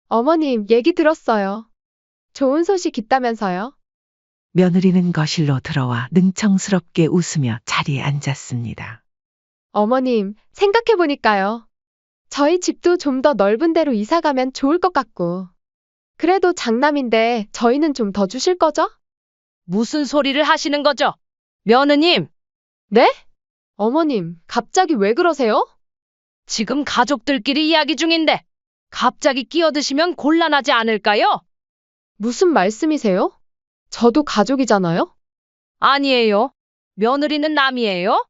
어머님, 얘기 들었어요. 좋은 소식 있다면서요? 며느리는 거실로 들어와 능청스럽게 웃으며 자리에 앉았습니다. 어머님, 생각해보니까요. 저희 집도 좀 더 넓은 데로 이사 가면 좋을 것 같고. 그래도 장남인데 저희는 좀 더 주실 거죠? 무슨 소리를 하시는 거죠? 며느님, 네? 어머님, 갑자기 왜 그러세요? 지금 가족들끼리 이야기 중인데 갑자기 끼어드시면 곤란하지 않을까요? 무슨 말씀이세요? 저도 가족이잖아요? 아니에요. 며느리는 남이에요?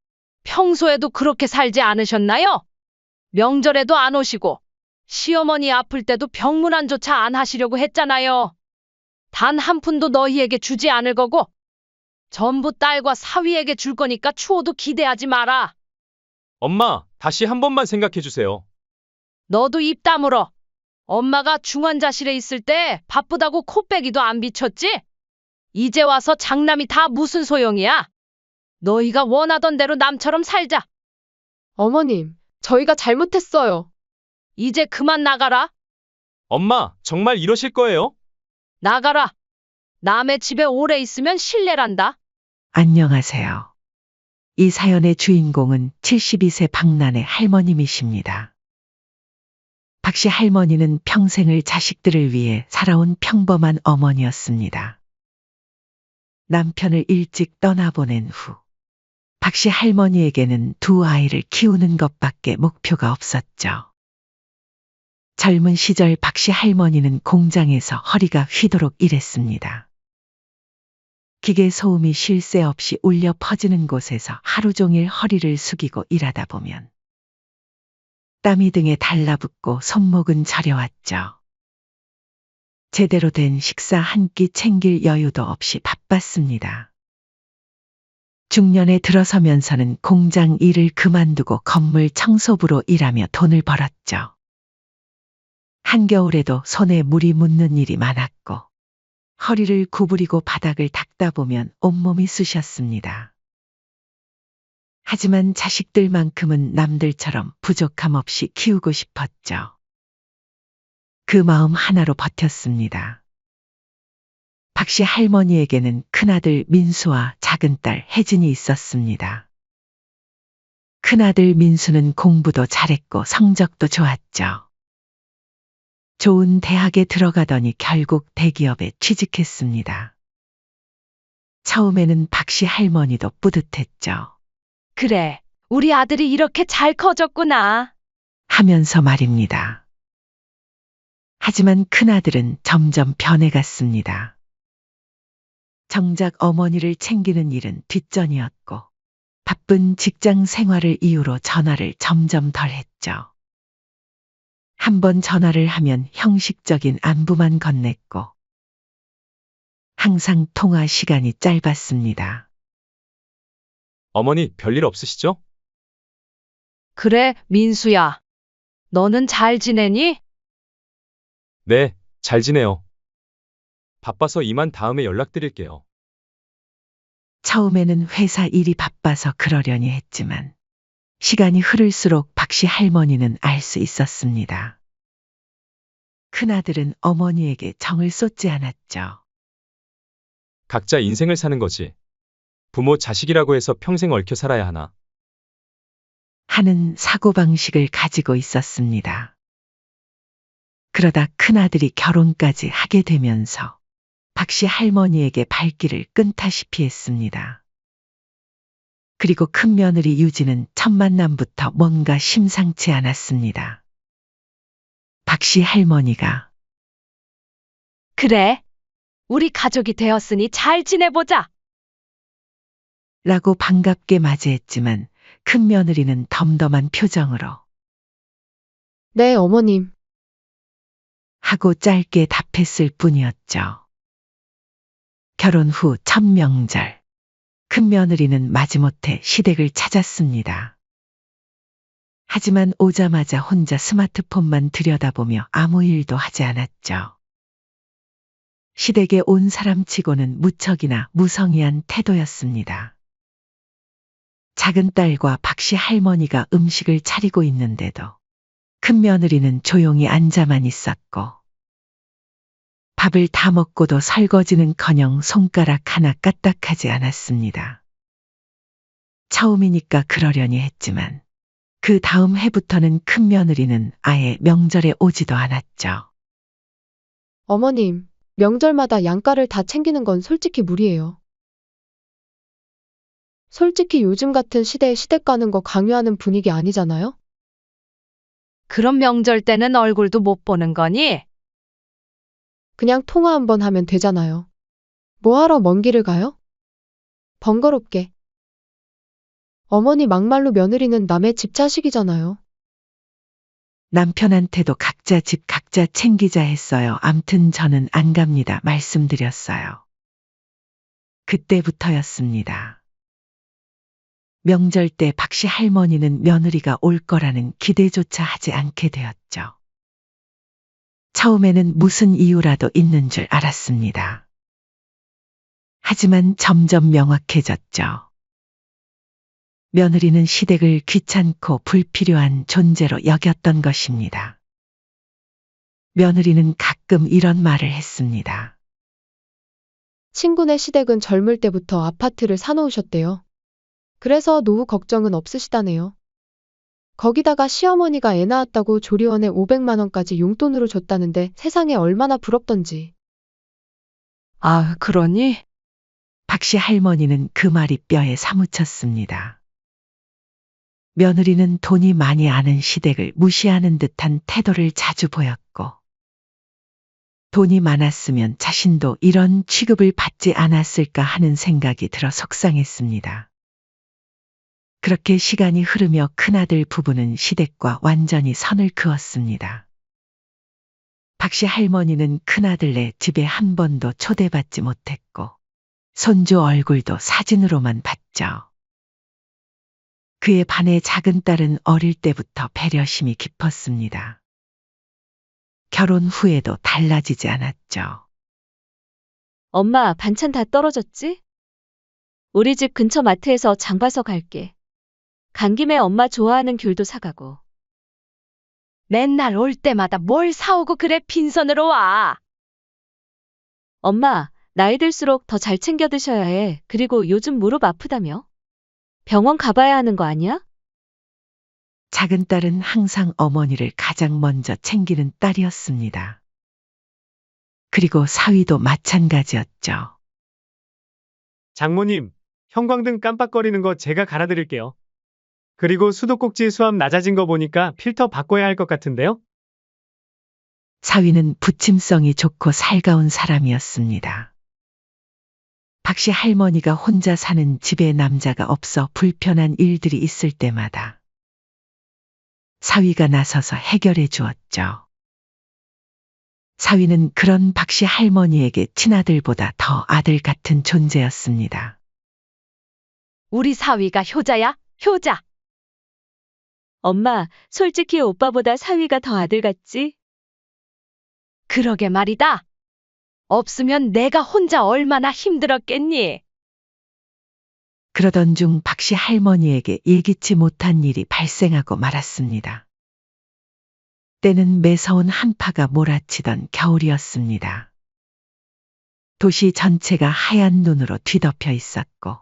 평소에도 그렇게 살지 않으셨나요? 명절에도 안 오시고 시어머니 아플 때도 병문안조차 안 하시려고 했잖아요. 단 한 푼도 너희에게 주지 않을 거고 전부 딸과 사위에게 줄 거니까 추호도 기대하지 마라. 엄마, 다시 한 번만 생각해 주세요. 너도 입 다물어. 엄마가 중환자실에 있을 때 바쁘다고 코빼기도 안 비쳤지? 이제 와서 장남이 다 무슨 소용이야? 너희가 원하던 대로 남처럼 살자. 어머님, 저희가 잘못했어요. 이제 그만 나가라. 엄마, 정말 이러실 거예요? 나가라. 남의 집에 오래 있으면 실례란다. 안녕하세요. 이 사연의 주인공은 72세 박란의 할머님이십니다. 박 씨 할머니는 평생을 자식들을 위해 살아온 평범한 어머니였습니다. 남편을 일찍 떠나보낸 후, 박 씨 할머니에게는 두 아이를 키우는 것밖에 목표가 없었죠. 젊은 시절 박 씨 할머니는 공장에서 허리가 휘도록 일했습니다. 기계 소음이 쉴 새 없이 울려 퍼지는 곳에서 하루 종일 허리를 숙이고 일하다 보면 땀이 등에 달라붙고 손목은 저려왔죠. 제대로 된 식사 한 끼 챙길 여유도 없이 바빴습니다. 중년에 들어서면서는 공장 일을 그만두고 건물 청소부로 일하며 돈을 벌었죠. 한겨울에도 손에 물이 묻는 일이 많았고 허리를 구부리고 바닥을 닦다 보면 온몸이 쑤셨습니다. 하지만 자식들만큼은 남들처럼 부족함 없이 키우고 싶었죠. 그 마음 하나로 버텼습니다. 박 씨 할머니에게는 큰아들 민수와 작은딸 혜진이 있었습니다. 큰아들 민수는 공부도 잘했고 성적도 좋았죠. 좋은 대학에 들어가더니 결국 대기업에 취직했습니다. 처음에는 박 씨 할머니도 뿌듯했죠. 그래, 우리 아들이 이렇게 잘 커졌구나. 하면서 말입니다. 하지만 큰아들은 점점 변해갔습니다. 정작 어머니를 챙기는 일은 뒷전이었고 바쁜 직장 생활을 이유로 전화를 점점 덜 했죠. 한 번 전화를 하면 형식적인 안부만 건넸고 항상 통화 시간이 짧았습니다. 어머니, 별일 없으시죠? 그래, 민수야. 너는 잘 지내니? 네, 잘 지내요. 바빠서 이만 다음에 연락드릴게요. 처음에는 회사 일이 바빠서 그러려니 했지만 시간이 흐를수록 박 씨 할머니는 알 수 있었습니다. 큰아들은 어머니에게 정을 쏟지 않았죠. 각자 인생을 사는 거지. 부모 자식이라고 해서 평생 얽혀 살아야 하나? 하는 사고방식을 가지고 있었습니다. 그러다 큰아들이 결혼까지 하게 되면서 박 씨 할머니에게 발길을 끈다시피 했습니다. 그리고 큰며느리 유지는 첫 만남부터 뭔가 심상치 않았습니다. 박 씨 할머니가 그래. 우리 가족이 되었으니 잘 지내보자. 라고 반갑게 맞이했지만 큰며느리는 덤덤한 표정으로 네, 어머님. 하고 짧게 답했을 뿐이었죠. 결혼 후 첫 명절, 큰며느리는 마지못해 시댁을 찾았습니다. 하지만 오자마자 혼자 스마트폰만 들여다보며 아무 일도 하지 않았죠. 시댁에 온 사람치고는 무척이나 무성의한 태도였습니다. 작은 딸과 박 씨 할머니가 음식을 차리고 있는데도 큰며느리는 조용히 앉아만 있었고 밥을 다 먹고도 설거지는커녕 손가락 하나 까딱하지 않았습니다. 처음이니까 그러려니 했지만 그 다음 해부터는 큰 며느리는 아예 명절에 오지도 않았죠. 어머님, 명절마다 양가를 다 챙기는 건 솔직히 무리예요. 솔직히 요즘 같은 시대에 시댁 가는 거 강요하는 분위기 아니잖아요? 그럼 명절 때는 얼굴도 못 보는 거니? 그냥 통화 한번 하면 되잖아요. 뭐하러 먼 길을 가요? 번거롭게. 어머니 막말로 며느리는 남의 집 자식이잖아요. 남편한테도 각자 집 각자 챙기자 했어요. 암튼 저는 안 갑니다. 말씀드렸어요. 그때부터였습니다. 명절 때 박씨 할머니는 며느리가 올 거라는 기대조차 하지 않게 되었죠. 처음에는 무슨 이유라도 있는 줄 알았습니다. 하지만 점점 명확해졌죠. 며느리는 시댁을 귀찮고 불필요한 존재로 여겼던 것입니다. 며느리는 가끔 이런 말을 했습니다. 친구네 시댁은 젊을 때부터 아파트를 사놓으셨대요. 그래서 노후 걱정은 없으시다네요. 거기다가 시어머니가 애 낳았다고 조리원에 500만 원까지 용돈으로 줬다는데 세상에 얼마나 부럽던지. 아, 그러니? 박씨 할머니는 그 말이 뼈에 사무쳤습니다. 며느리는 돈이 많이 아는 시댁을 무시하는 듯한 태도를 자주 보였고, 돈이 많았으면 자신도 이런 취급을 받지 않았을까 하는 생각이 들어 속상했습니다. 그렇게 시간이 흐르며 큰아들 부부는 시댁과 완전히 선을 그었습니다. 박씨 할머니는 큰아들네 집에 한 번도 초대받지 못했고, 손주 얼굴도 사진으로만 봤죠. 그에 반해 작은 딸은 어릴 때부터 배려심이 깊었습니다. 결혼 후에도 달라지지 않았죠. 엄마, 반찬 다 떨어졌지? 우리 집 근처 마트에서 장 봐서 갈게. 간 김에 엄마 좋아하는 귤도 사가고. 맨날 올 때마다 뭘 사오고 그래 빈손으로 와. 엄마, 나이 들수록 더 잘 챙겨 드셔야 해. 그리고 요즘 무릎 아프다며? 병원 가봐야 하는 거 아니야? 작은 딸은 항상 어머니를 가장 먼저 챙기는 딸이었습니다. 그리고 사위도 마찬가지였죠. 장모님, 형광등 깜빡거리는 거 제가 갈아드릴게요. 그리고 수도꼭지 수압 낮아진 거 보니까 필터 바꿔야 할 것 같은데요? 사위는 부침성이 좋고 살가운 사람이었습니다. 박씨 할머니가 혼자 사는 집에 남자가 없어 불편한 일들이 있을 때마다 사위가 나서서 해결해 주었죠. 사위는 그런 박씨 할머니에게 친아들보다 더 아들 같은 존재였습니다. 우리 사위가 효자야, 효자. 엄마, 솔직히 오빠보다 사위가 더 아들 같지? 그러게 말이다. 없으면 내가 혼자 얼마나 힘들었겠니? 그러던 중 박씨 할머니에게 예기치 못한 일이 발생하고 말았습니다. 때는 매서운 한파가 몰아치던 겨울이었습니다. 도시 전체가 하얀 눈으로 뒤덮여 있었고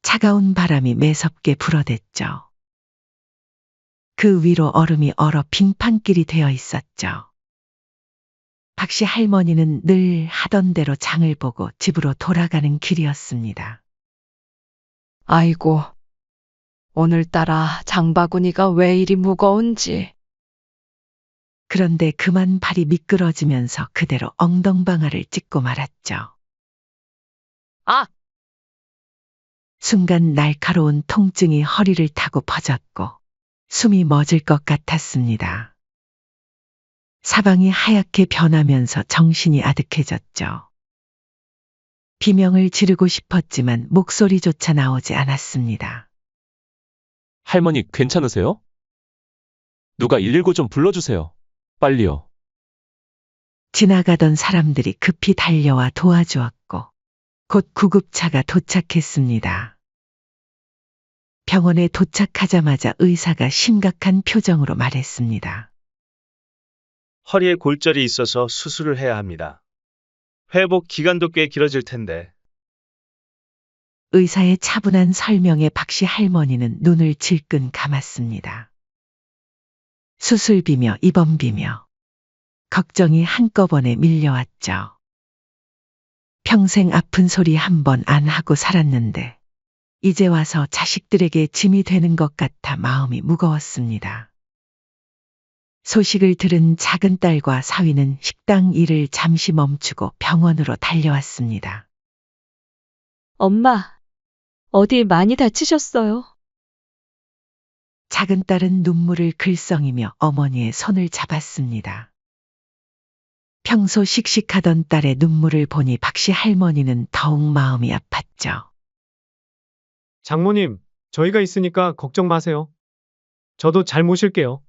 차가운 바람이 매섭게 불어댔죠. 그 위로 얼음이 얼어 빙판길이 되어 있었죠. 박씨 할머니는 늘 하던 대로 장을 보고 집으로 돌아가는 길이었습니다. 아이고, 오늘따라 장바구니가 왜 이리 무거운지. 그런데 그만 발이 미끄러지면서 그대로 엉덩방아를 찍고 말았죠. 아! 순간 날카로운 통증이 허리를 타고 퍼졌고 숨이 멎을 것 같았습니다. 사방이 하얗게 변하면서 정신이 아득해졌죠. 비명을 지르고 싶었지만 목소리조차 나오지 않았습니다. 할머니 괜찮으세요? 누가 119 좀 불러주세요. 빨리요. 지나가던 사람들이 급히 달려와 도와주었고 곧 구급차가 도착했습니다. 병원에 도착하자마자 의사가 심각한 표정으로 말했습니다. 허리에 골절이 있어서 수술을 해야 합니다. 회복 기간도 꽤 길어질 텐데. 의사의 차분한 설명에 박씨 할머니는 눈을 질끈 감았습니다. 수술비며 입원비며 걱정이 한꺼번에 밀려왔죠. 평생 아픈 소리 한 번 안 하고 살았는데 이제 와서 자식들에게 짐이 되는 것 같아 마음이 무거웠습니다. 소식을 들은 작은 딸과 사위는 식당 일을 잠시 멈추고 병원으로 달려왔습니다. 엄마, 어디 많이 다치셨어요? 작은 딸은 눈물을 글썽이며 어머니의 손을 잡았습니다. 평소 씩씩하던 딸의 눈물을 보니 박씨 할머니는 더욱 마음이 아팠죠. 장모님, 저희가 있으니까 걱정 마세요. 저도 잘 모실게요.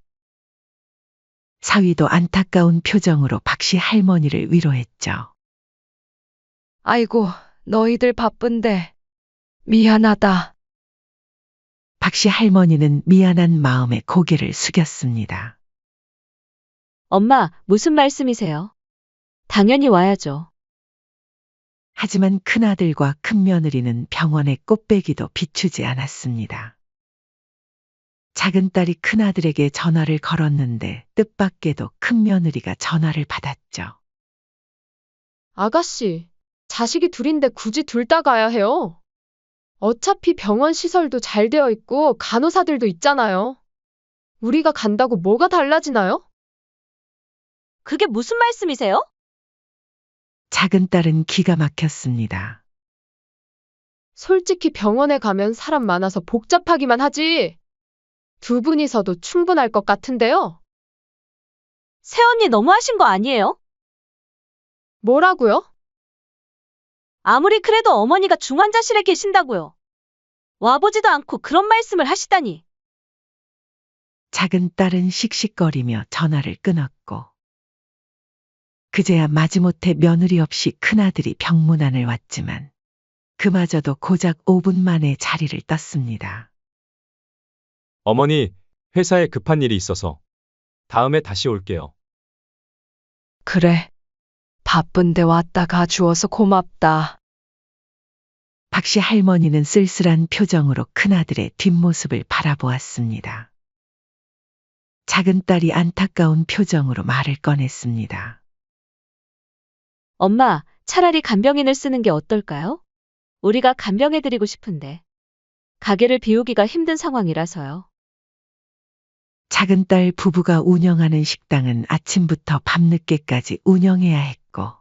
사위도 안타까운 표정으로 박씨 할머니를 위로했죠. 아이고, 너희들 바쁜데. 미안하다. 박씨 할머니는 미안한 마음에 고개를 숙였습니다. 엄마, 무슨 말씀이세요? 당연히 와야죠. 하지만 큰아들과 큰며느리는 병원의 꽃배기도 비추지 않았습니다. 작은 딸이 큰아들에게 전화를 걸었는데 뜻밖에도 큰며느리가 전화를 받았죠. 아가씨, 자식이 둘인데 굳이 둘 다 가야 해요? 어차피 병원 시설도 잘 되어 있고 간호사들도 있잖아요. 우리가 간다고 뭐가 달라지나요? 그게 무슨 말씀이세요? 작은 딸은 기가 막혔습니다. 솔직히 병원에 가면 사람 많아서 복잡하기만 하지. 두 분이서도 충분할 것 같은데요. 새언니 너무하신 거 아니에요? 뭐라고요? 아무리 그래도 어머니가 중환자실에 계신다고요. 와보지도 않고 그런 말씀을 하시다니. 작은 딸은 씩씩거리며 전화를 끊었고 그제야 마지못해 며느리 없이 큰아들이 병문안을 왔지만 그마저도 고작 5분 만에 자리를 떴습니다. 어머니, 회사에 급한 일이 있어서 다음에 다시 올게요. 그래. 바쁜데 왔다 가주어서 고맙다. 박씨 할머니는 쓸쓸한 표정으로 큰아들의 뒷모습을 바라보았습니다. 작은 딸이 안타까운 표정으로 말을 꺼냈습니다. 엄마, 차라리 간병인을 쓰는 게 어떨까요? 우리가 간병해드리고 싶은데. 가게를 비우기가 힘든 상황이라서요. 작은 딸 부부가 운영하는 식당은 아침부터 밤늦게까지 운영해야 했고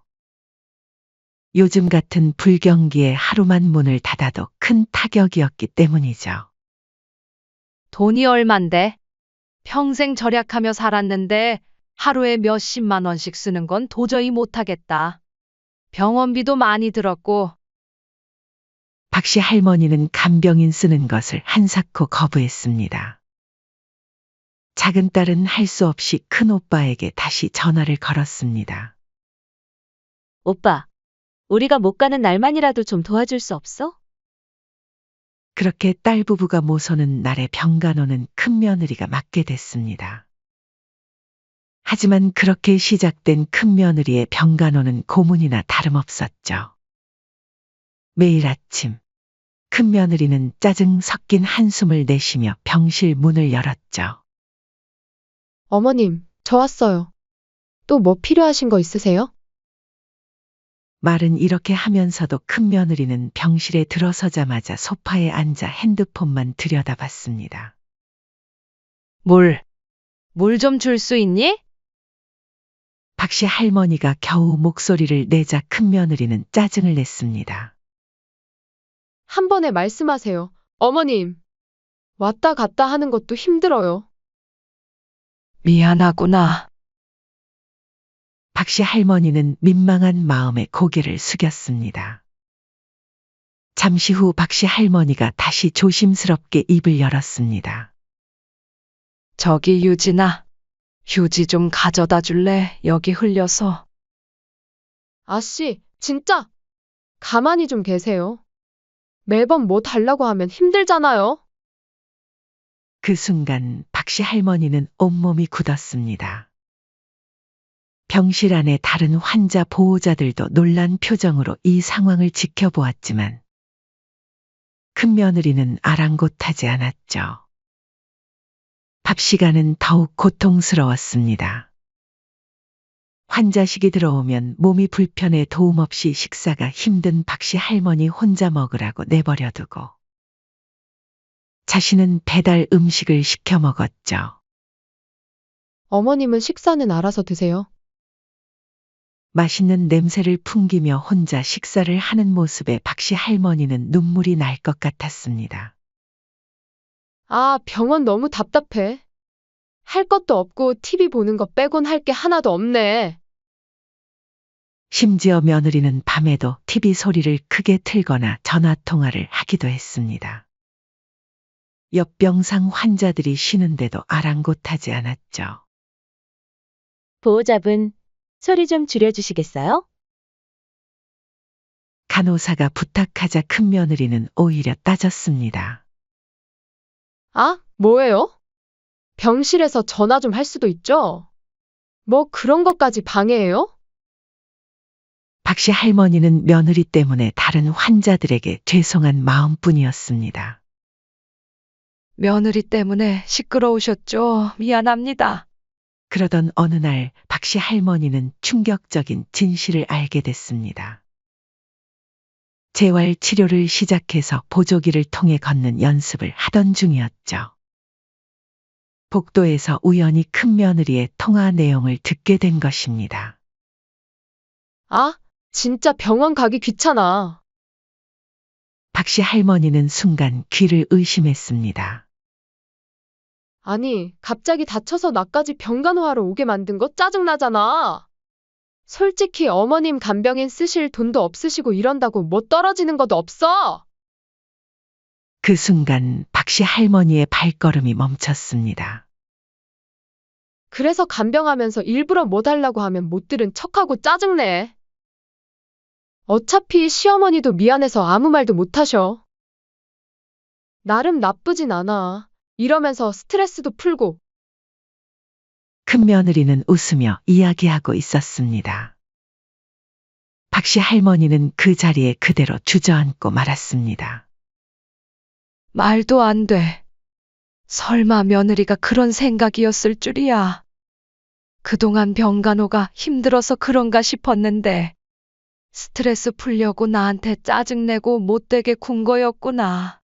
요즘 같은 불경기에 하루만 문을 닫아도 큰 타격이었기 때문이죠. 돈이 얼만데? 평생 절약하며 살았는데 하루에 몇십만 원씩 쓰는 건 도저히 못하겠다. 병원비도 많이 들었고. 박씨 할머니는 간병인 쓰는 것을 한사코 거부했습니다. 작은 딸은 할 수 없이 큰 오빠에게 다시 전화를 걸었습니다. 오빠, 우리가 못 가는 날만이라도 좀 도와줄 수 없어? 그렇게 딸 부부가 모서는 날의 병간호는 큰며느리가 맡게 됐습니다. 하지만 그렇게 시작된 큰며느리의 병간호는 고문이나 다름없었죠. 매일 아침 큰며느리는 짜증 섞인 한숨을 내쉬며 병실 문을 열었죠. 어머님, 저 왔어요. 또 뭐 필요하신 거 있으세요? 말은 이렇게 하면서도 큰며느리는 병실에 들어서자마자 소파에 앉아 핸드폰만 들여다봤습니다. 물 좀 줄 수 있니? 박씨 할머니가 겨우 목소리를 내자 큰며느리는 짜증을 냈습니다. 한 번에 말씀하세요. 어머님, 왔다 갔다 하는 것도 힘들어요. 미안하구나. 박씨 할머니는 민망한 마음에 고개를 숙였습니다. 잠시 후 박씨 할머니가 다시 조심스럽게 입을 열었습니다. 저기 유진아, 휴지 좀 가져다 줄래? 여기 흘려서. 아씨, 진짜! 가만히 좀 계세요. 매번 뭐 달라고 하면 힘들잖아요. 그 순간 박씨 할머니는 온몸이 굳었습니다. 병실 안의 다른 환자 보호자들도 놀란 표정으로 이 상황을 지켜보았지만 큰 며느리는 아랑곳하지 않았죠. 밥 시간은 더욱 고통스러웠습니다. 환자식이 들어오면 몸이 불편해 도움 없이 식사가 힘든 박씨 할머니 혼자 먹으라고 내버려두고 자신은 배달 음식을 시켜 먹었죠. 어머님은 식사는 알아서 드세요. 맛있는 냄새를 풍기며 혼자 식사를 하는 모습에 박씨 할머니는 눈물이 날 것 같았습니다. 아, 병원 너무 답답해. 할 것도 없고 TV 보는 거 빼곤 할 게 하나도 없네. 심지어 며느리는 밤에도 TV 소리를 크게 틀거나 전화 통화를 하기도 했습니다. 옆병상 환자들이 쉬는데도 아랑곳하지 않았죠. 보호자분, 소리 좀 줄여주시겠어요? 간호사가 부탁하자 큰 며느리는 오히려 따졌습니다. 아, 뭐예요? 병실에서 전화 좀 할 수도 있죠? 뭐 그런 것까지 방해해요? 박씨 할머니는 며느리 때문에 다른 환자들에게 죄송한 마음뿐이었습니다. 며느리 때문에 시끄러우셨죠? 미안합니다. 그러던 어느 날 박씨 할머니는 충격적인 진실을 알게 됐습니다. 재활 치료를 시작해서 보조기를 통해 걷는 연습을 하던 중이었죠. 복도에서 우연히 큰 며느리의 통화 내용을 듣게 된 것입니다. 아, 진짜 병원 가기 귀찮아. 박씨 할머니는 순간 귀를 의심했습니다. 아니, 갑자기 다쳐서 나까지 병간호하러 오게 만든 거 짜증나잖아. 솔직히 어머님 간병인 쓰실 돈도 없으시고 이런다고 뭐 떨어지는 것도 없어. 그 순간 박씨 할머니의 발걸음이 멈췄습니다. 그래서 간병하면서 일부러 뭐 달라고 하면 못 들은 척하고 짜증내. 어차피 시어머니도 미안해서 아무 말도 못 하셔. 나름 나쁘진 않아. 이러면서 스트레스도 풀고. 큰 며느리는 웃으며 이야기하고 있었습니다. 박씨 할머니는 그 자리에 그대로 주저앉고 말았습니다. 말도 안 돼. 설마 며느리가 그런 생각이었을 줄이야. 그동안 병간호가 힘들어서 그런가 싶었는데 스트레스 풀려고 나한테 짜증내고 못되게 군 거였구나.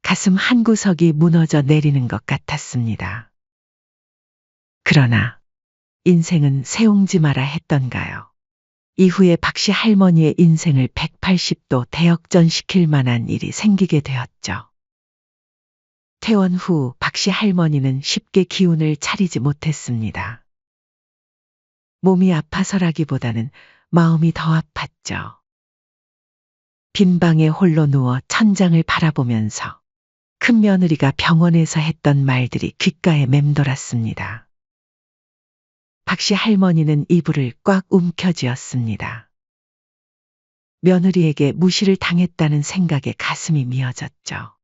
가슴 한구석이 무너져 내리는 것 같았습니다. 그러나 인생은 세웅지 마라 했던가요? 이후에 박씨 할머니의 인생을 180도 대역전시킬 만한 일이 생기게 되었죠. 퇴원 후 박씨 할머니는 쉽게 기운을 차리지 못했습니다. 몸이 아파서라기보다는 마음이 더 아팠죠. 빈 방에 홀로 누워 천장을 바라보면서 큰 며느리가 병원에서 했던 말들이 귓가에 맴돌았습니다. 박씨 할머니는 이불을 꽉 움켜쥐었습니다. 며느리에게 무시를 당했다는 생각에 가슴이 미어졌죠.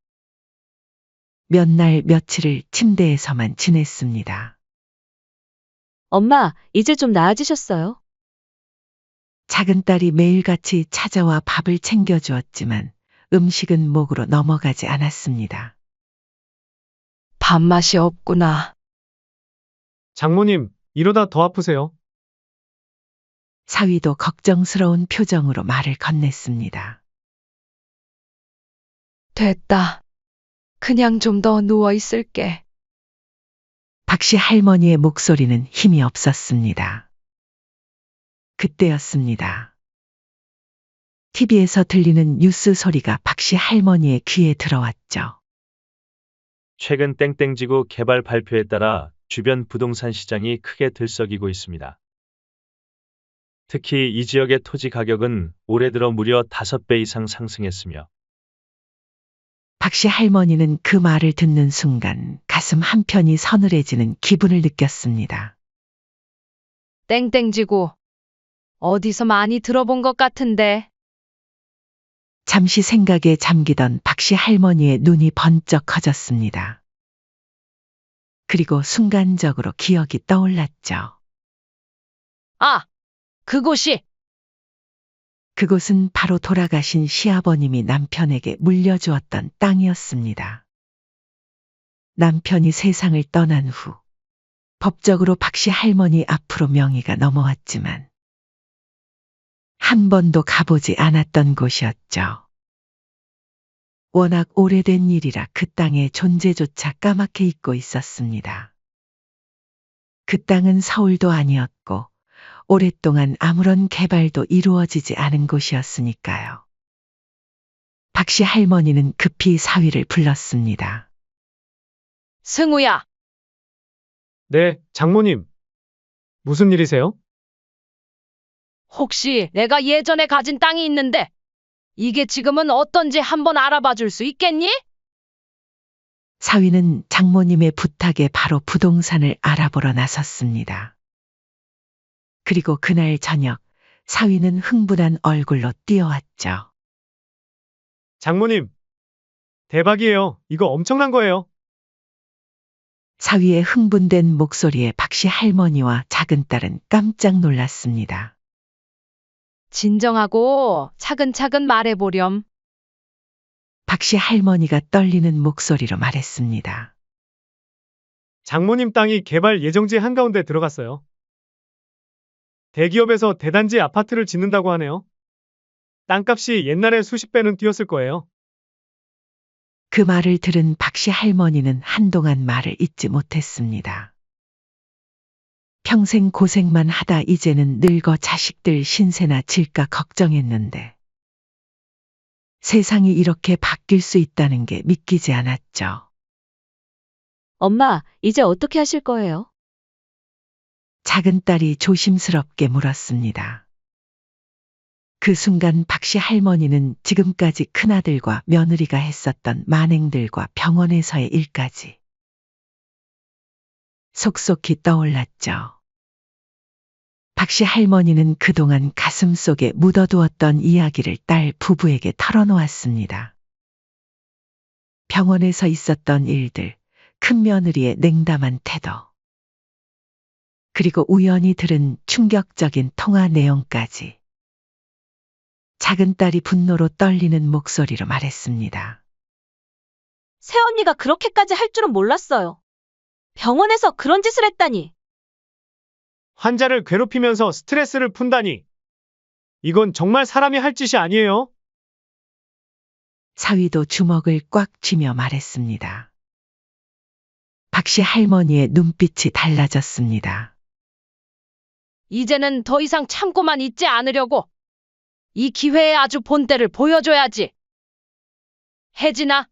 몇 날 며칠을 침대에서만 지냈습니다. 엄마, 이제 좀 나아지셨어요? 작은 딸이 매일같이 찾아와 밥을 챙겨주었지만 음식은 목으로 넘어가지 않았습니다. 밥맛이 없구나. 장모님, 이러다 더 아프세요? 사위도 걱정스러운 표정으로 말을 건넸습니다. 됐다. 그냥 좀 더 누워 있을게. 박씨 할머니의 목소리는 힘이 없었습니다. 그때였습니다. TV에서 들리는 뉴스 소리가 박씨 할머니의 귀에 들어왔죠. 최근 땡땡지구 개발 발표에 따라 주변 부동산 시장이 크게 들썩이고 있습니다. 특히 이 지역의 토지 가격은 올해 들어 무려 5배 이상 상승했으며 박씨 할머니는 그 말을 듣는 순간 가슴 한편이 서늘해지는 기분을 느꼈습니다. 땡땡지구. 어디서 많이 들어본 것 같은데. 잠시 생각에 잠기던 박씨 할머니의 눈이 번쩍 커졌습니다. 그리고 순간적으로 기억이 떠올랐죠. 아, 그곳이 그곳은 바로 돌아가신 시아버님이 남편에게 물려주었던 땅이었습니다. 남편이 세상을 떠난 후 법적으로 박씨 할머니 앞으로 명의가 넘어왔지만 한 번도 가보지 않았던 곳이었죠. 워낙 오래된 일이라 그 땅의 존재조차 까맣게 잊고 있었습니다. 그 땅은 서울도 아니었고 오랫동안 아무런 개발도 이루어지지 않은 곳이었으니까요. 박씨 할머니는 급히 사위를 불렀습니다. 승우야. 네, 장모님. 무슨 일이세요? 혹시 내가 예전에 가진 땅이 있는데 이게 지금은 어떤지 한번 알아봐 줄 수 있겠니? 사위는 장모님의 부탁에 바로 부동산을 알아보러 나섰습니다. 그리고 그날 저녁 사위는 흥분한 얼굴로 뛰어왔죠. 장모님. 대박이에요. 이거 엄청난 거예요. 사위의 흥분된 목소리에 박씨 할머니와 작은 딸은 깜짝 놀랐습니다. 진정하고 차근차근 말해보렴. 박씨 할머니가 떨리는 목소리로 말했습니다. 장모님 땅이 개발 예정지 한가운데 들어갔어요. 대기업에서 대단지 아파트를 짓는다고 하네요. 땅값이 옛날에 수십 배는 뛰었을 거예요. 그 말을 들은 박씨 할머니는 한동안 말을 잇지 못했습니다. 평생 고생만 하다 이제는 늙어 자식들 신세나 질까 걱정했는데 세상이 이렇게 바뀔 수 있다는 게 믿기지 않았죠. 엄마, 이제 어떻게 하실 거예요? 작은 딸이 조심스럽게 물었습니다. 그 순간 박씨 할머니는 지금까지 큰아들과 며느리가 했었던 만행들과 병원에서의 일까지 속속히 떠올랐죠. 박씨 할머니는 그동안 가슴속에 묻어두었던 이야기를 딸 부부에게 털어놓았습니다. 병원에서 있었던 일들, 큰며느리의 냉담한 태도, 그리고 우연히 들은 충격적인 통화 내용까지. 작은 딸이 분노로 떨리는 목소리로 말했습니다. 새언니가 그렇게까지 할 줄은 몰랐어요. 병원에서 그런 짓을 했다니. 환자를 괴롭히면서 스트레스를 푼다니. 이건 정말 사람이 할 짓이 아니에요. 사위도 주먹을 꽉 쥐며 말했습니다. 박씨 할머니의 눈빛이 달라졌습니다. 이제는 더 이상 참고만 있지 않으려고. 이 기회에 아주 본때를 보여줘야지. 혜진아,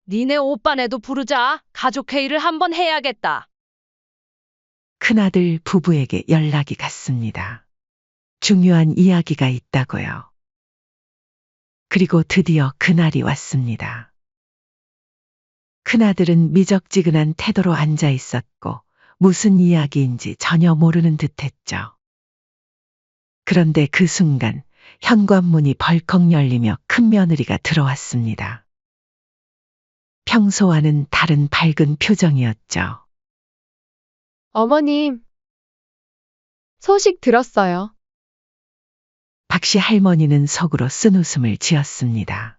니네 오빠네도 부르자. 가족회의를 한번 해야겠다. 큰아들 부부에게 연락이 갔습니다. 중요한 이야기가 있다고요. 그리고 드디어 그날이 왔습니다. 큰아들은 미적지근한 태도로 앉아 있었고 무슨 이야기인지 전혀 모르는 듯했죠. 그런데 그 순간 현관문이 벌컥 열리며 큰며느리가 들어왔습니다. 평소와는 다른 밝은 표정이었죠. 어머님, 소식 들었어요. 박씨 할머니는 속으로 쓴웃음을 지었습니다.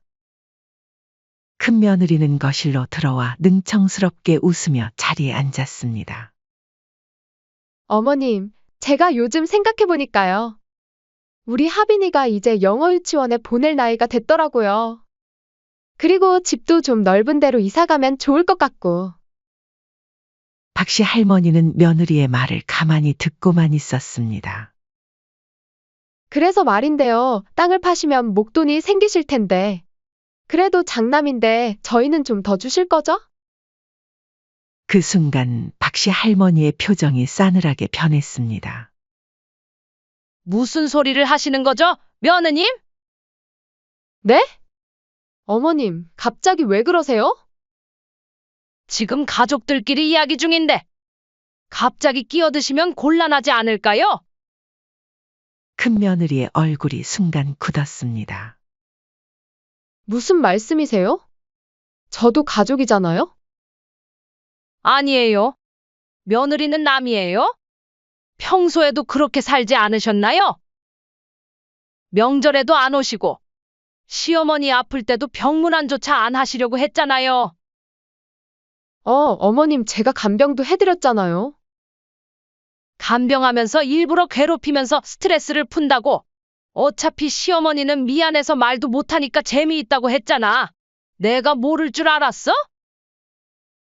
큰며느리는 거실로 들어와 능청스럽게 웃으며 자리에 앉았습니다. 어머님, 제가 요즘 생각해보니까요. 우리 하빈이가 이제 영어 유치원에 보낼 나이가 됐더라고요. 그리고 집도 좀 넓은 데로 이사 가면 좋을 것 같고. 박씨 할머니는 며느리의 말을 가만히 듣고만 있었습니다. 그래서 말인데요. 땅을 파시면 목돈이 생기실 텐데. 그래도 장남인데 저희는 좀 더 주실 거죠? 그 순간 박씨 할머니의 표정이 싸늘하게 변했습니다. 무슨 소리를 하시는 거죠, 며느님? 네? 어머님, 갑자기 왜 그러세요? 지금 가족들끼리 이야기 중인데 갑자기 끼어드시면 곤란하지 않을까요? 큰며느리의 얼굴이 순간 굳었습니다. 무슨 말씀이세요? 저도 가족이잖아요? 아니에요. 며느리는 남이에요. 평소에도 그렇게 살지 않으셨나요? 명절에도 안 오시고, 시어머니 아플 때도 병문안조차 안 하시려고 했잖아요. 어머님 제가 간병도 해드렸잖아요. 간병하면서 일부러 괴롭히면서 스트레스를 푼다고. 어차피 시어머니는 미안해서 말도 못하니까 재미있다고 했잖아. 내가 모를 줄 알았어?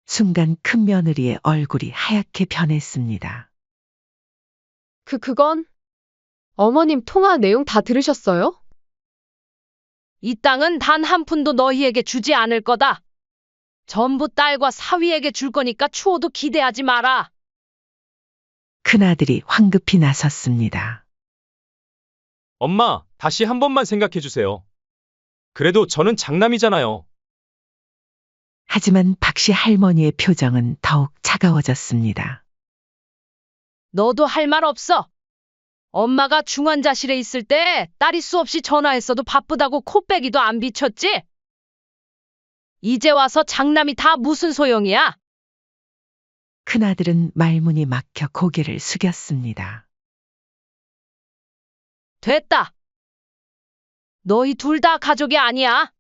순간 큰며느리의 얼굴이 하얗게 변했습니다. 그건? 어머님 통화 내용 다 들으셨어요? 이 땅은 단 한 푼도 너희에게 주지 않을 거다. 전부 딸과 사위에게 줄 거니까 추호도 기대하지 마라. 큰아들이 황급히 나섰습니다. 엄마, 다시 한 번만 생각해 주세요. 그래도 저는 장남이잖아요. 하지만 박씨 할머니의 표정은 더욱 차가워졌습니다. 너도 할 말 없어. 엄마가 중환자실에 있을 때 딸이 수없이 전화했어도 바쁘다고 코빼기도 안 비쳤지? 이제 와서 장남이 다 무슨 소용이야? 큰아들은 말문이 막혀 고개를 숙였습니다. 됐다. 너희 둘 다 가족이 아니야.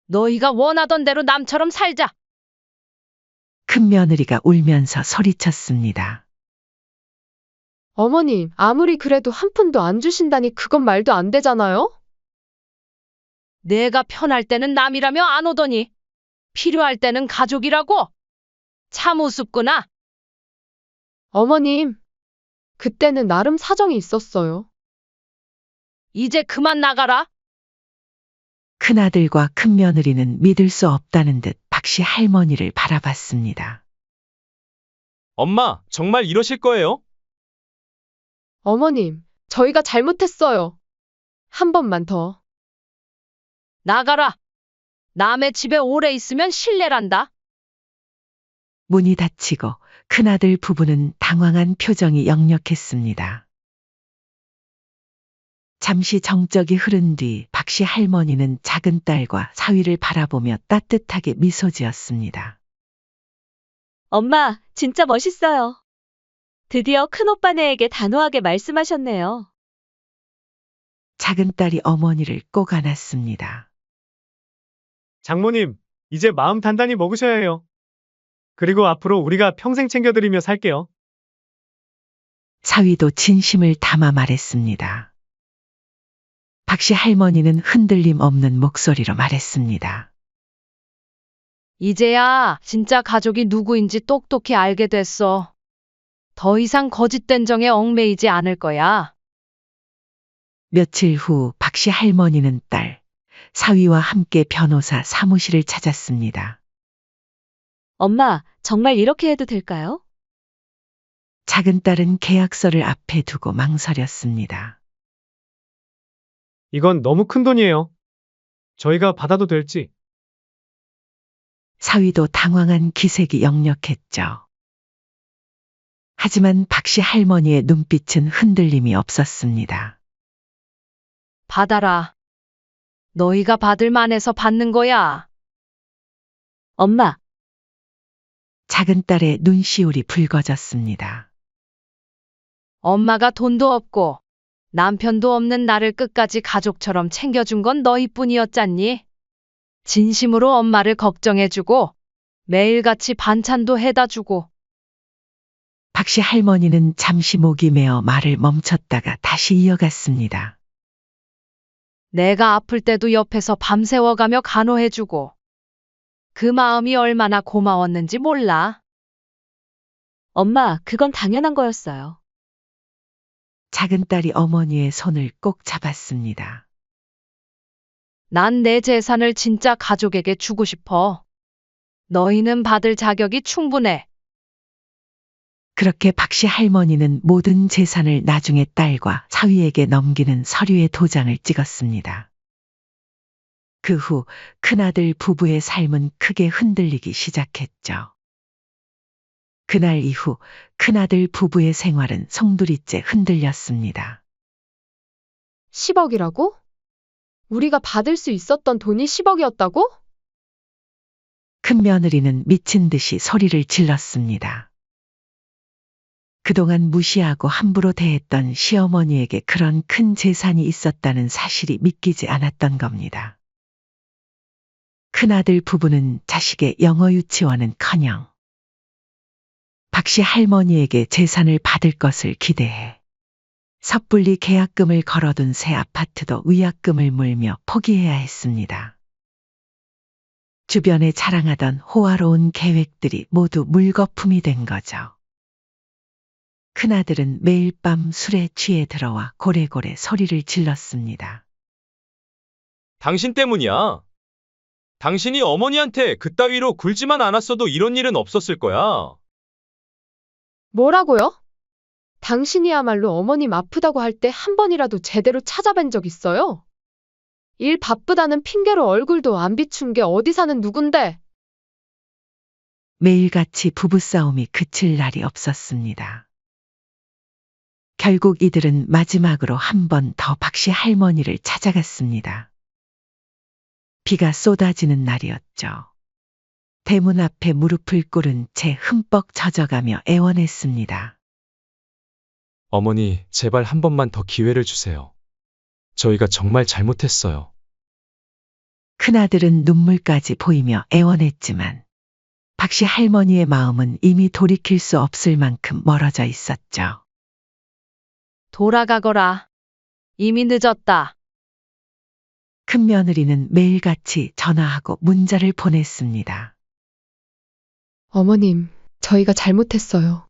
너희가 원하던 대로 남처럼 살자. 큰며느리가 울면서 소리쳤습니다. 어머님, 아무리 그래도 한 푼도 안 주신다니 그건 말도 안 되잖아요? 내가 편할 때는 남이라며 안 오더니 필요할 때는 가족이라고? 참 우습구나. 어머님, 그때는 나름 사정이 있었어요. 이제 그만 나가라. 큰아들과 큰며느리는 믿을 수 없다는 듯 박씨 할머니를 바라봤습니다. 엄마, 정말 이러실 거예요? 어머님, 저희가 잘못했어요. 한 번만 더. 나가라. 남의 집에 오래 있으면 실례란다. 문이 닫히고 큰아들 부부는 당황한 표정이 역력했습니다. 잠시 정적이 흐른 뒤 박씨 할머니는 작은 딸과 사위를 바라보며 따뜻하게 미소 지었습니다. 엄마, 진짜 멋있어요. 드디어 큰오빠네에게 단호하게 말씀하셨네요. 작은 딸이 어머니를 꼭 안았습니다. 장모님, 이제 마음 단단히 먹으셔야 해요. 그리고 앞으로 우리가 평생 챙겨드리며 살게요. 사위도 진심을 담아 말했습니다. 박씨 할머니는 흔들림 없는 목소리로 말했습니다. 이제야 진짜 가족이 누구인지 똑똑히 알게 됐어. 더 이상 거짓된 정에 얽매이지 않을 거야. 며칠 후 박씨 할머니는 딸, 사위와 함께 변호사 사무실을 찾았습니다. 엄마, 정말 이렇게 해도 될까요? 작은 딸은 계약서를 앞에 두고 망설였습니다. 이건 너무 큰 돈이에요. 저희가 받아도 될지. 사위도 당황한 기색이 역력했죠. 하지만 박씨 할머니의 눈빛은 흔들림이 없었습니다. 받아라. 너희가 받을 만해서 받는 거야. 엄마, 작은 딸의 눈시울이 붉어졌습니다. 엄마가 돈도 없고 남편도 없는 나를 끝까지 가족처럼 챙겨준 건 너희뿐이었잖니. 진심으로 엄마를 걱정해주고 매일같이 반찬도 해다 주고. 박씨 할머니는 잠시 목이 메어 말을 멈췄다가 다시 이어갔습니다. 내가 아플 때도 옆에서 밤새워가며 간호해주고. 그 마음이 얼마나 고마웠는지 몰라. 엄마, 그건 당연한 거였어요. 작은 딸이 어머니의 손을 꼭 잡았습니다. 난 내 재산을 진짜 가족에게 주고 싶어. 너희는 받을 자격이 충분해. 그렇게 박씨 할머니는 모든 재산을 나중에 딸과 사위에게 넘기는 서류에 도장을 찍었습니다. 그 후 큰아들 부부의 삶은 크게 흔들리기 시작했죠. 그날 이후 큰아들 부부의 생활은 송두리째 흔들렸습니다. 10억이라고? 우리가 받을 수 있었던 돈이 10억이었다고? 큰며느리는 미친 듯이 소리를 질렀습니다. 그동안 무시하고 함부로 대했던 시어머니에게 그런 큰 재산이 있었다는 사실이 믿기지 않았던 겁니다. 큰아들 부부는 자식의 영어 유치원은커녕 박씨 할머니에게 재산을 받을 것을 기대해 섣불리 계약금을 걸어둔 새 아파트도 위약금을 물며 포기해야 했습니다. 주변에 자랑하던 호화로운 계획들이 모두 물거품이 된 거죠. 큰아들은 매일 밤 술에 취해 들어와 고래고래 소리를 질렀습니다. 당신 때문이야. 당신이 어머니한테 그따위로 굴지만 않았어도 이런 일은 없었을 거야. 뭐라고요? 당신이야말로 어머님 아프다고 할 때 한 번이라도 제대로 찾아뵌 적 있어요? 일 바쁘다는 핑계로 얼굴도 안 비춘 게 어디 사는 누군데? 매일같이 부부싸움이 그칠 날이 없었습니다. 결국 이들은 마지막으로 한 번 더 박씨 할머니를 찾아갔습니다. 비가 쏟아지는 날이었죠. 대문 앞에 무릎을 꿇은 채 흠뻑 젖어가며 애원했습니다. 어머니, 제발 한 번만 더 기회를 주세요. 저희가 정말 잘못했어요. 큰아들은 눈물까지 보이며 애원했지만 박씨 할머니의 마음은 이미 돌이킬 수 없을 만큼 멀어져 있었죠. 돌아가거라. 이미 늦었다. 큰며느리는 매일같이 전화하고 문자를 보냈습니다. 어머님, 저희가 잘못했어요.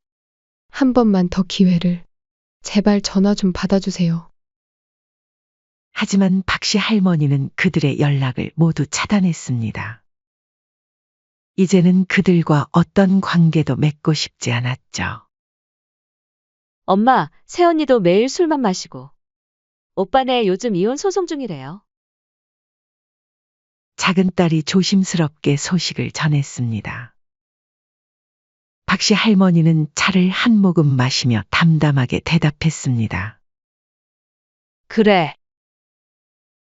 한 번만 더 기회를. 제발 전화 좀 받아주세요. 하지만 박씨 할머니는 그들의 연락을 모두 차단했습니다. 이제는 그들과 어떤 관계도 맺고 싶지 않았죠. 엄마, 새언니도 매일 술만 마시고. 오빠네 요즘 이혼 소송 중이래요. 작은 딸이 조심스럽게 소식을 전했습니다. 박씨 할머니는 차를 한 모금 마시며 담담하게 대답했습니다. 그래.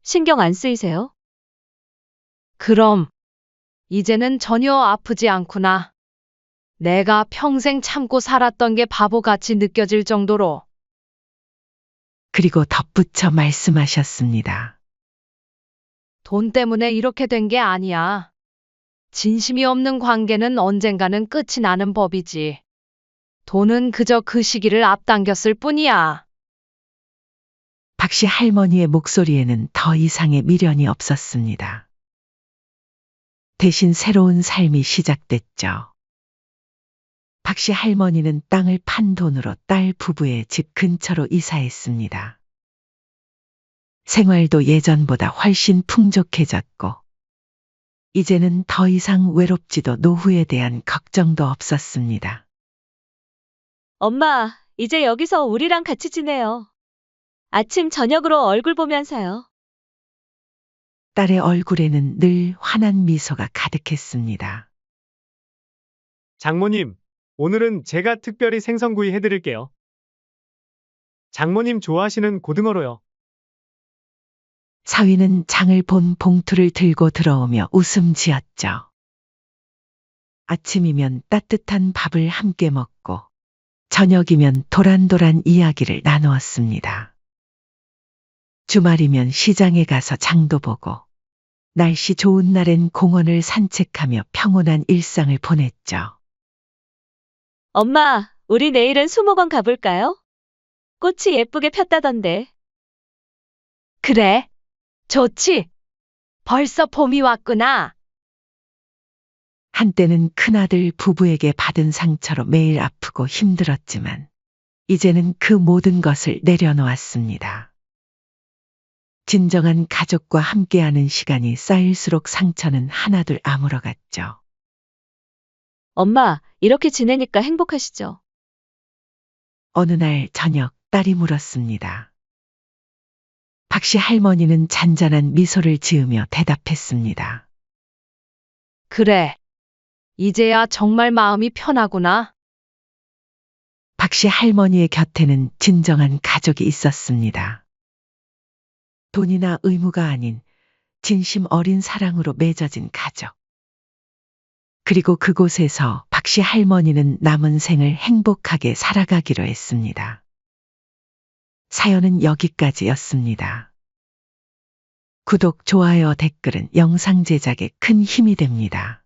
신경 안 쓰이세요? 그럼. 이제는 전혀 아프지 않구나. 내가 평생 참고 살았던 게 바보같이 느껴질 정도로. 그리고 덧붙여 말씀하셨습니다. 돈 때문에 이렇게 된 게 아니야. 진심이 없는 관계는 언젠가는 끝이 나는 법이지. 돈은 그저 그 시기를 앞당겼을 뿐이야. 박씨 할머니의 목소리에는 더 이상의 미련이 없었습니다. 대신 새로운 삶이 시작됐죠. 박씨 할머니는 땅을 판 돈으로 딸 부부의 집 근처로 이사했습니다. 생활도 예전보다 훨씬 풍족해졌고, 이제는 더 이상 외롭지도 노후에 대한 걱정도 없었습니다. 엄마, 이제 여기서 우리랑 같이 지내요. 아침 저녁으로 얼굴 보면서요. 딸의 얼굴에는 늘 환한 미소가 가득했습니다. 장모님, 오늘은 제가 특별히 생선구이 해드릴게요. 장모님 좋아하시는 고등어로요. 사위는 장을 본 봉투를 들고 들어오며 웃음 지었죠. 아침이면 따뜻한 밥을 함께 먹고 저녁이면 도란도란 이야기를 나누었습니다. 주말이면 시장에 가서 장도 보고 날씨 좋은 날엔 공원을 산책하며 평온한 일상을 보냈죠. 엄마, 우리 내일은 수목원 가볼까요? 꽃이 예쁘게 폈다던데. 그래. 좋지. 벌써 봄이 왔구나. 한때는 큰아들 부부에게 받은 상처로 매일 아프고 힘들었지만 이제는 그 모든 것을 내려놓았습니다. 진정한 가족과 함께하는 시간이 쌓일수록 상처는 하나둘 아물어갔죠. 엄마, 이렇게 지내니까 행복하시죠? 어느 날 저녁 딸이 물었습니다. 박씨 할머니는 잔잔한 미소를 지으며 대답했습니다. 그래. 이제야 정말 마음이 편하구나. 박씨 할머니의 곁에는 진정한 가족이 있었습니다. 돈이나 의무가 아닌 진심 어린 사랑으로 맺어진 가족. 그리고 그곳에서 박씨 할머니는 남은 생을 행복하게 살아가기로 했습니다. 사연은 여기까지였습니다. 구독, 좋아요, 댓글은 영상 제작에 큰 힘이 됩니다.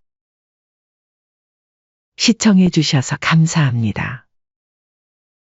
시청해 주셔서 감사합니다.